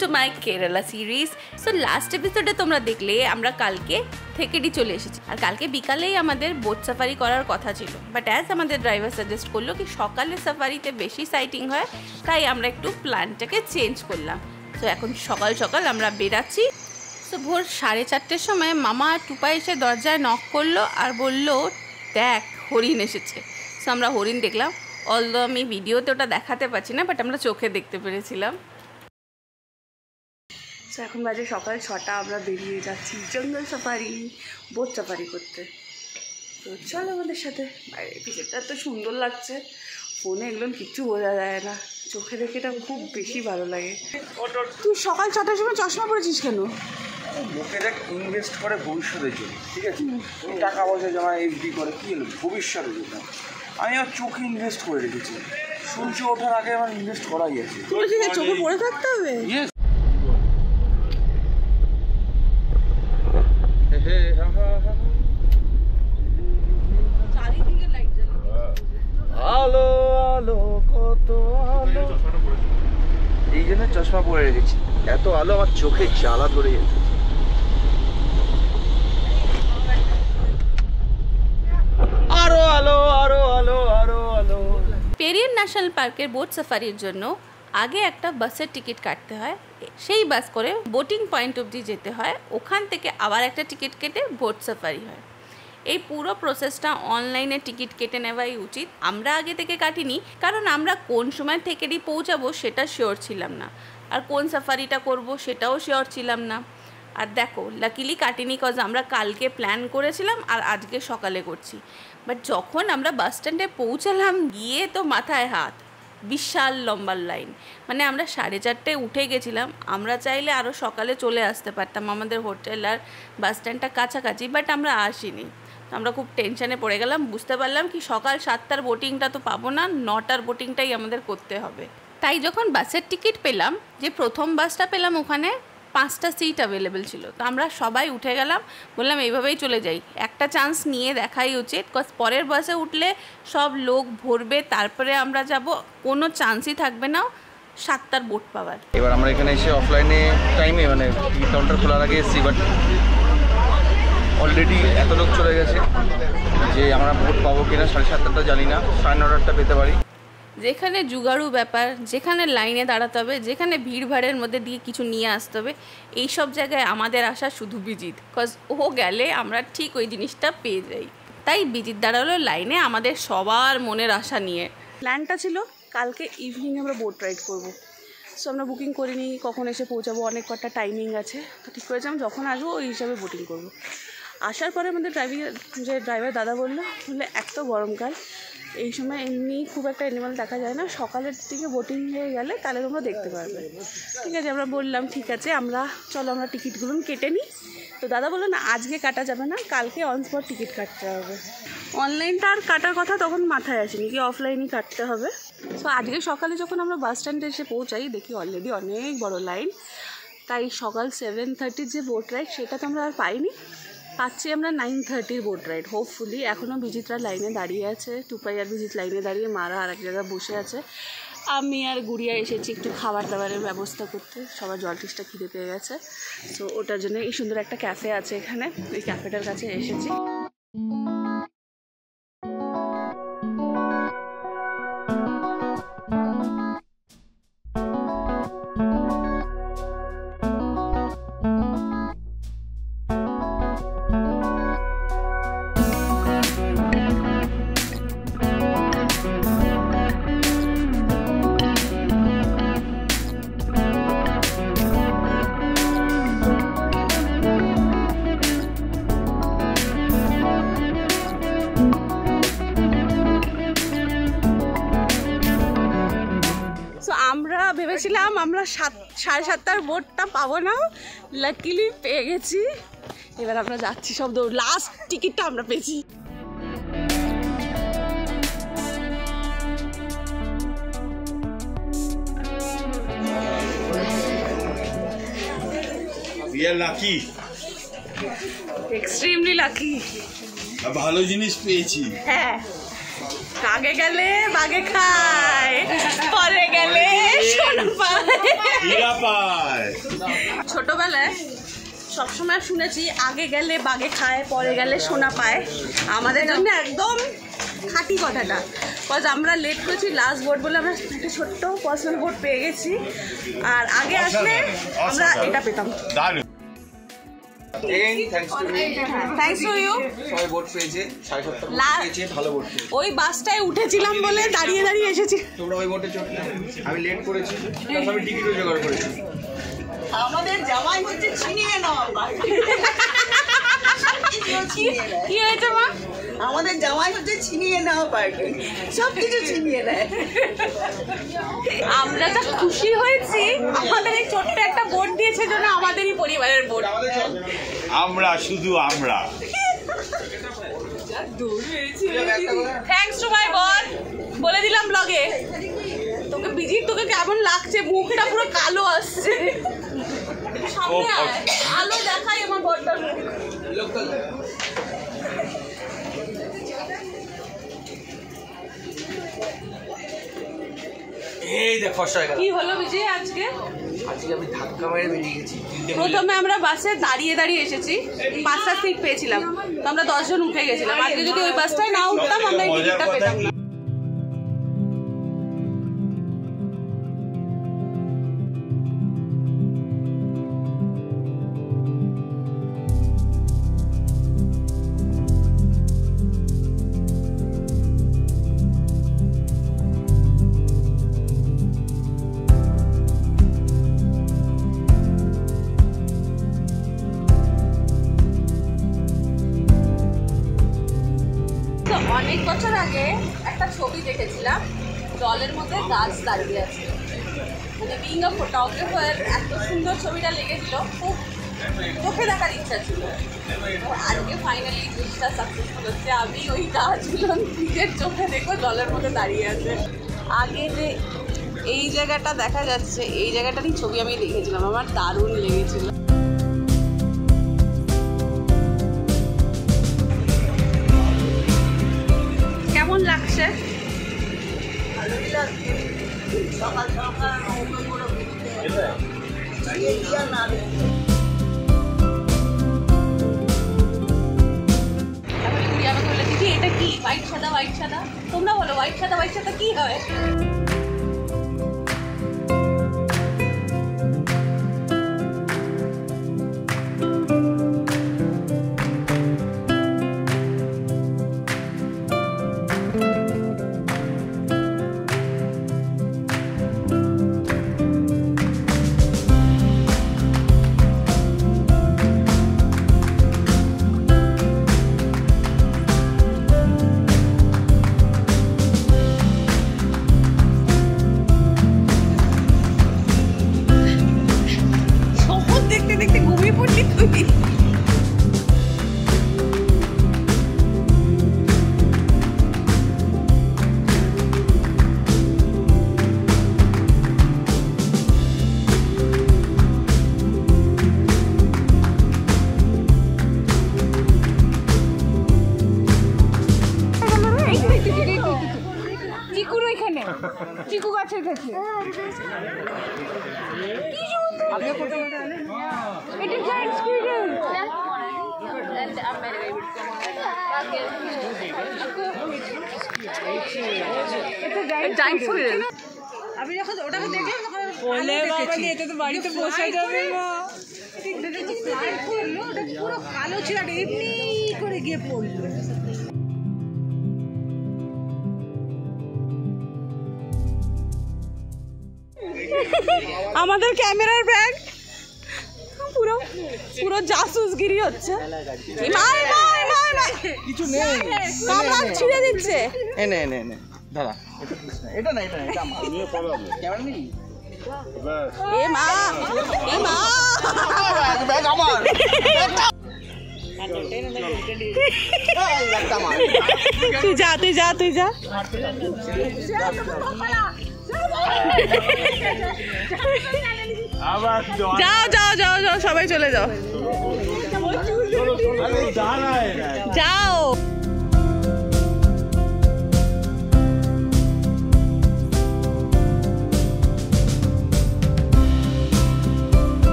To my Kerala series. So last এপিসোডে তোমরা দেখলে আমরা কালকে থেকেডি চলে এসেছি, আর কালকে বিকালেই আমাদের বোট সাফারি করার কথা ছিল, বাট অ্যাজ আমাদের ড্রাইভার সাজেস্ট করলো কি সকালে সাফারিতে বেশি সাইটিং হয়, তাই আমরা একটু প্ল্যানটাকে চেঞ্জ করলাম। তো এখন সকাল সকাল আমরা বেরাচ্ছি। তো ভোর 4:30-র সময় মামা টুপা এসে দরজায় নক করলো আর বলল দেখ হরিণ এসেছে। সো আমরা হরিণ দেখলাম, অলদো আমি ভিডিওতে ওটা দেখাতে পারছি না, বাট আমরা চোখে দেখতে পেরেছিলাম। তো এখন বাজে সকাল 6টা, আমরা বেরিয়ে যাচ্ছি জঙ্গল সাফারি, বোট সাফারি করতে। তো চলো আমাদের সাথে। বাইরে পিছনটা এত সুন্দর লাগছে, ফোনে একদম কিচ্ছু বোঝা যায় না, চোখে দেখে এটা খুব বেশি ভালো লাগে। তুই সকাল 6টার সময় চশমা পরেছিস কেন? লোকেরা ইনভেস্ট করে ভবিষ্যতের জন্য, ঠিক আছে? টাকা পয়সা জমা এফডি করে, কি হলো ভবিষ্যতের জন্য। আমি আমার চোখে ইনভেস্ট করে রেখেছি, সূর্য ওঠার আগে আমার ইনভেস্ট করাই আছে। চোখে পড়ে থাকতে হবে। আলো আলো কত আলো, এই জন্য চশমা পরে রেখেছি, এত আলো আমার চোখে জ্বালা ধরে যেত। আরো আলো আরো আলো আরো আলো। পেরিয়ার ন্যাশনাল পার্কের বোট সাফারির জন্য আগে একটা বাসের টিকিট কাটতে হয়, সেই বাস করে বোটিং পয়েন্ট অবধি যেতে হয়, ওখান থেকে আবার একটা টিকিট কেটে বোট সাফারি হয়। এই পুরো প্রসেসটা অনলাইনে টিকিট কেটে নেওয়াই উচিত। আমরা আগে থেকে কাটিনি, কারণ আমরা কোন সময় থেকেই পৌঁছাবো সেটা শিওর ছিলাম না, আর কোন সাফারিটা করব সেটাও শিওর ছিলাম না। আর দেখো লাকিলি কাটিনি, কজ আমরা কালকে প্ল্যান করেছিলাম আর আজকে সকালে করছি। বাট যখন আমরা বাস স্ট্যান্ডে পৌঁছালাম, গিয়ে তো মাথায় হাত, বিশাল লম্বা লাইন। মানে আমরা 4:30টায় উঠে গেছিলাম, আমরা চাইলে আরও সকালে চলে আসতে পারতাম, আমাদের হোটেল আর বাস স্ট্যান্ডটা কাছাকাছি, বাট আমরা আসিনি। আমরা খুব টেনশানে পড়ে গেলাম, বুঝতে পারলাম কি সকাল 7টার বোটিংটা তো পাবো না, 9টার বোটিংটাই আমাদের করতে হবে। তাই যখন বাসের টিকিট পেলাম, যে প্রথম বাসটা পেলাম ওখানে 5টা সিট অ্যাভেলেবেল ছিল, তো আমরা সবাই উঠে গেলাম, বললাম এইভাবেই চলে যাই, একটা চান্স নিয়ে দেখাই উচিত, কজ পরের বাসে উঠলে সব লোক ভরবে, তারপরে আমরা যাব, কোনো চান্সই থাকবে না 7টার বোট পাওয়ার। এবার আমরা এখানে এসে অফলাইনে টাইমে মানে টিকিট কাউন্টার খোলার আগে এসেছি, বাট অলরেডি এত লোক চলে গেছে যে আমরা বোট পাবো কিনা 7:30টা জানি না, 9:30টা পেতে পারি। যেখানে জুগাড়ু ব্যাপার, যেখানে লাইনে দাঁড়াতে হবে, যেখানে ভিড়ভাড়ের মধ্যে দিয়ে কিছু নিয়ে আসতে হবে, এই সব জায়গায় আমাদের আসা শুধু বিজিত, কজ ও গেলে আমরা ঠিক ওই জিনিসটা পেয়ে যাই। তাই বিজিত দাঁড়ালো লাইনে আমাদের সবার মনের আশা নিয়ে। প্ল্যানটা ছিল কালকে ইভিনিং আমরা বোট রাইড করব। সো আমরা বুকিং করিনি, কখন এসে পৌঁছাবো, অনেক কটা টাইমিং আছে, তো ঠিক করেছিলাম যখন আসবো ওই হিসাবে বোটিং করব। আসার পরে আমাদের ড্রাইভার দাদা বললে এত গরমকাল, এই সময় এমনি খুব একটা অ্যানিমাল দেখা যায় না, সকালের দিকে বোটিং হয়ে গেলে তাহলে তোমরা দেখতে পারবে। ঠিক আছে, আমরা বললাম ঠিক আছে, চলো আমরা টিকিটগুলো কেটে নিই। তো দাদা বললো না আজকে কাটা যাবে না, কালকে অন স্পট টিকিট কাটতে হবে। অনলাইনটা আর কাটার কথা তখন মাথায় আসেনি, কি অফলাইনই কাটতে হবে। সো আজকে সকালে যখন আমরা বাস স্ট্যান্ডে এসে পৌঁছাই, দেখি অলরেডি অনেক বড় লাইন। তাই সকাল 7:30 যে বোট রাইড সেটা তো আমরা আর পাইনি, পাচ্ছি আমরা 9:30 বোট রাইড। হোপফুলি এখনও বিজিতরা লাইনে দাঁড়িয়ে আছে, টুপাই আর বিজিত লাইনে দাঁড়িয়ে, মারা আর এক জায়গায় বসে আছে। আমি আর গুড়িয়া এসেছি একটু খাবার দাবারের ব্যবস্থা করতে, সবার জল টেস্টটা খিদে পেয়ে গেছে। সো ওটার জন্য এই সুন্দর একটা ক্যাফে আছে এখানে, এই ক্যাফেটার কাছে এসেছি। ভেবেছিলাম আমরা 7:30টার বোটটা পাবো না, লাকিলি পেয়ে গেছি। এবার আমরা যাচ্ছি সব দৌড়, লাস্ট টিকিটটা আমরা পেয়েছি। লাকি, এক্সট্রিমলি লাকি, ভালো জিনিস পেয়েছি। হ্যাঁ আগে গেলে বাগে খায়, পরে গেলে সোনা পায়। ছোটবেলায় সবসময় শুনেছি আগে গেলে বাগে খায়, পরে গেলে সোনা পায়। আমাদের জন্য একদম খাঁটি কথাটা। বিকজ আমরা লেট করেছি লাস্ট বোর্ড বলে আমরা একটা ছোট্ট পার্সোনাল বোর্ড পেয়ে গেছি, আর আগে আসলে আমরা এটা পেতাম। ওই বাসটায় উঠেছিলাম বলে দাঁড়িয়ে দাঁড়িয়ে এসেছি। তোমরা ওই বোটে চড়তে, আমি লেট করেছি, আমি টিকিটও জোগাড় করেছি। আমাদের জামাই হচ্ছে ছিনিয়ে নেওয়া। কি হয়েছে মা? আমাদের জামাই হচ্ছে ছিনিয়ে নেওয়া পার্টি, সব কিছু ছিনিয়ে নেয়। আমরা যা খুশি হয়েছি, আমাদের এই ছোট্ট একটা বোর্ড দিয়েছে জন্য আমাদেরই পরিবারের বোর্ড। আমরা শুধু আমরা। থ্যাঙ্কস টু মাই বর। বলে দিলাম ব্লগে। তোকে বিজি, তোকে কেমন লাগছে? মুখটা পুরো কালো আসছে। সামনে আয়, আলো দেখাই আমার বরটার মুখ। এই দেখ ফর্সা হয়ে গেল। কি হলো বিজি আজকে? আজকে আমি ধাক্কা মেরে বেরিয়ে গেছি। প্রথমে আমরা বাসে দাঁড়িয়ে দাঁড়িয়ে এসেছি, 5টা সিট পেয়েছিলাম, তো আমরা 10 জন উঠে গেছিলাম। আজকে যদি ওই বাসটায় না উঠতাম আমরা এই টিকিটটা পেতাম না। অনেক বছর আগে একটা ছবি দেখেছিলাম, জলের মধ্যে গাছ দাঁড়িয়ে আছে। মানে বিং আ ফটোগ্রাফার এত সুন্দর ছবিটা লেগেছিল, খুব চোখে দেখার ইচ্ছা ছিল। আজকে ফাইনালি জিনিসটা সাকসেসফুল হচ্ছে। আমি ওই গাছগুলো নিজের চোখে দেখবো জলের মধ্যে দাঁড়িয়ে আছে। আগে যে এই জায়গাটা দেখা যাচ্ছে, এই জায়গাটারই ছবি আমি দেখেছিলাম, আমার দারুণ লেগেছিল। কেমন লাগছে? সকাল সকাল এটা কি হোয়াইট সাদা হোয়াইট সাদা? তোমরা বলো হোয়াইট সাদা কি হয়? চিকু গাছের কাছে এটা জায়ান্ট স্কুইরেল। Giant squirrel. আমি যখন ওটাকে দেখলাম তখন বলে বাবা এটা তো বাড়িতে বসে যাবে না। ওটা যখন ফ্লাই করলো ওটা পুরো কালো ছিল, এমনি করে গিয়ে পড়লো। আমাদের ক্যামেরার ব্যাগ পুরো পুরো জাসুসগিরি হচ্ছে। কিছু নেই, কামড়া ছিঁড়ে দিচ্ছে। এনে এনে এনে দাদা, এটা না এটা না, এটা আমার ক্যামেরা নেই। এ মা এ মা ব্যাগ আমার, তুই যা তুই যা তুই যা। যাও যাও যাও যাও সবাই চলে যাও যাও।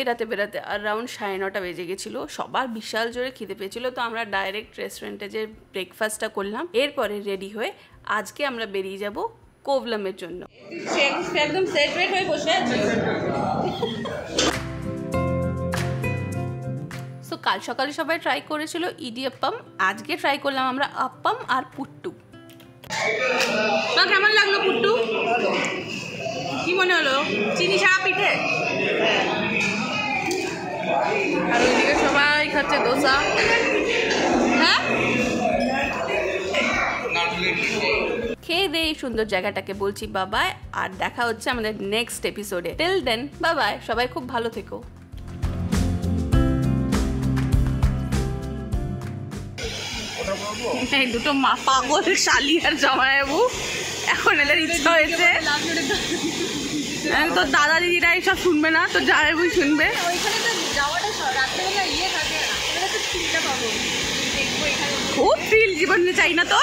বেরাতে বেরাতে অ্যারাউন্ড 9:30 বেজে গেছিলো। সবার বিশাল জোরে খিদে পেয়েছিল, তো আমরা ডাইরেক্ট রেস্টুরেন্টে যে ব্রেকফাস্টটা করলাম, এরপরে রেডি হয়ে আজকে আমরা বেরিয়ে যাব কোভলামের জন্য। একদম সেট হয়ে বসে আছি। তো কাল সকালে সবাই ট্রাই করেছিল ইডিয়াপ্পাম, আজকে ট্রাই করলাম আমরা আপ্পাম আর পুট্টু। তো কেমন লাগলো পুট্টু? কি মনে হলো? চিনি ছাড়া পিঠে। আর ওইদিকে সবাই খাচ্ছে দোসা। হ্যাঁ, খেয়ে দিয়ে এই সুন্দর জায়গাটাকে বলছি বাবাই, আর দেখা হচ্ছে আমাদের নেক্সট এপিসোডে। টিল দেন বাবাই, সবাই খুব ভালো থেকো। এই দুটো মা পাগল শালি আর জামাইবাবু, এখন এদের ইচ্ছা হয়েছে তো দাদা দিদিরা এইসব শুনবে না, তো জামাইবাবুই শুনবে। খুব ফিল জীবনে চাই না তো।